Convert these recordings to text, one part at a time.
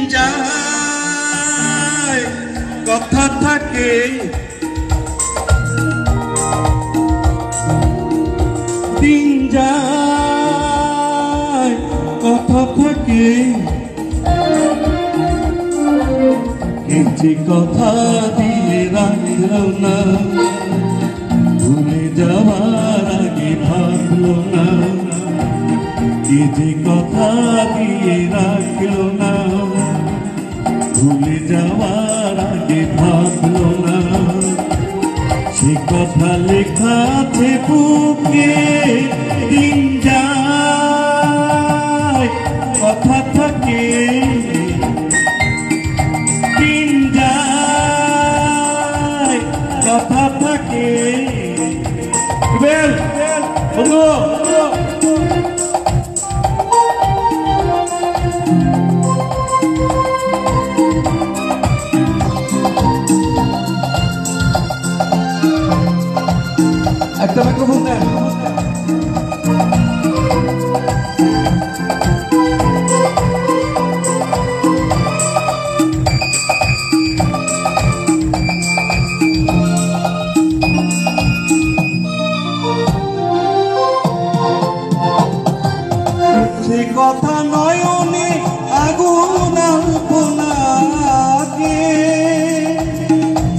যায় কথা থাকে দিন যায় কথা থাকে যে কথা দিয়ে রাখলো না ভুলে যাওয়ার আগে ভাবলো না যে কথা দিয়ে রাখলো না ভুলে যাওয়ার আগে ভাবলো না সে কথা লেখা আছে বুকে দিন যায় কথা থাকে দিন যায় কথা থাকে বন্ধু একটা মাইক্রোফোন দেন সে কথা নয়নে আগুন আলপনাকে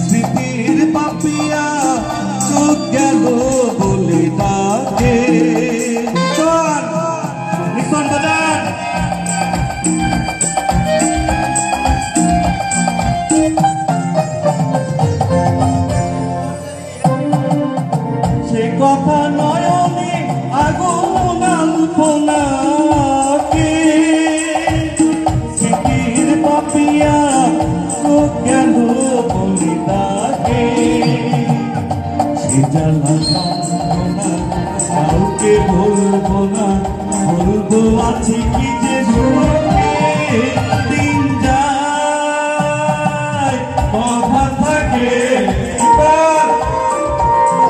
স্মৃতির পাপিয়া চোখ গেল বলে ডাকে সে কথা নয়নে আগুন আলপনাকে স্মৃতির পাপিয়া চোখ গেল বলে ডাকে সে জ্বালা না কাউকে বলবো না বলবো আছে কি যে সুখে দিন যায় কথা থাকে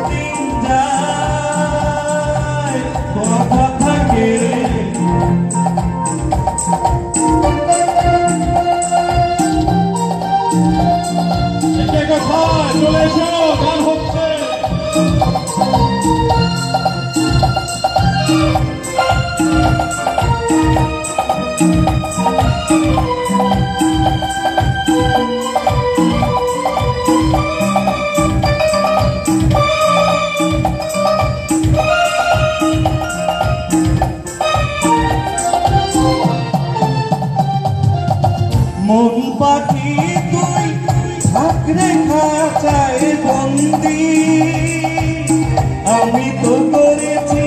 দিন যায় কথা থাকে চলে এসো গান হচ্ছে মন পাখি তুই থাকরে খাঁচায় বন্দি আমি তো করেছি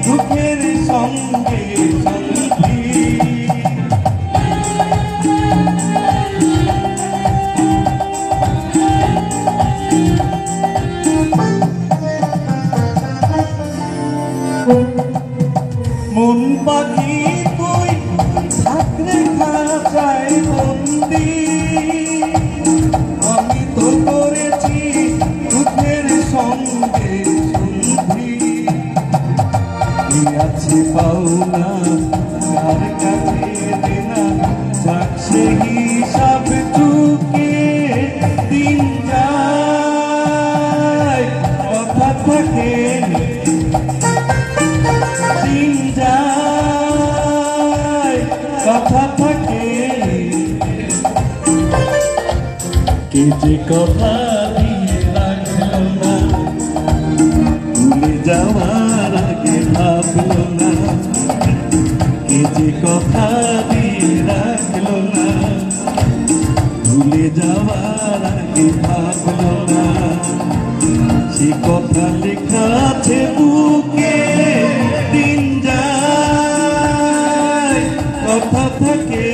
দুঃখের সঙ্গে সন্ধি মন পাখি তুই থাকরে খাঁচায় বন্দি আমি তো করেছি দুঃখের সঙ্গে সন্ধি আছে পাওনা কার কাছে দেনা যাক সে হিসাব চুকে দিন যায় কথা থাকে দিন যায় কথা থাকে কে যে কথা দিয়ে রাখলো না ভুলে যাওয়ার আগে ভাবলো না কে যে কথা দিয়ে রাখলো না ভুলে যাওয়ার আগে ভাবলো না সে কথা লেখা আছে বুকে দিন যায় কথা থাকে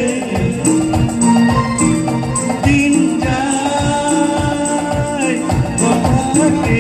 দিন যায় কথা থাকে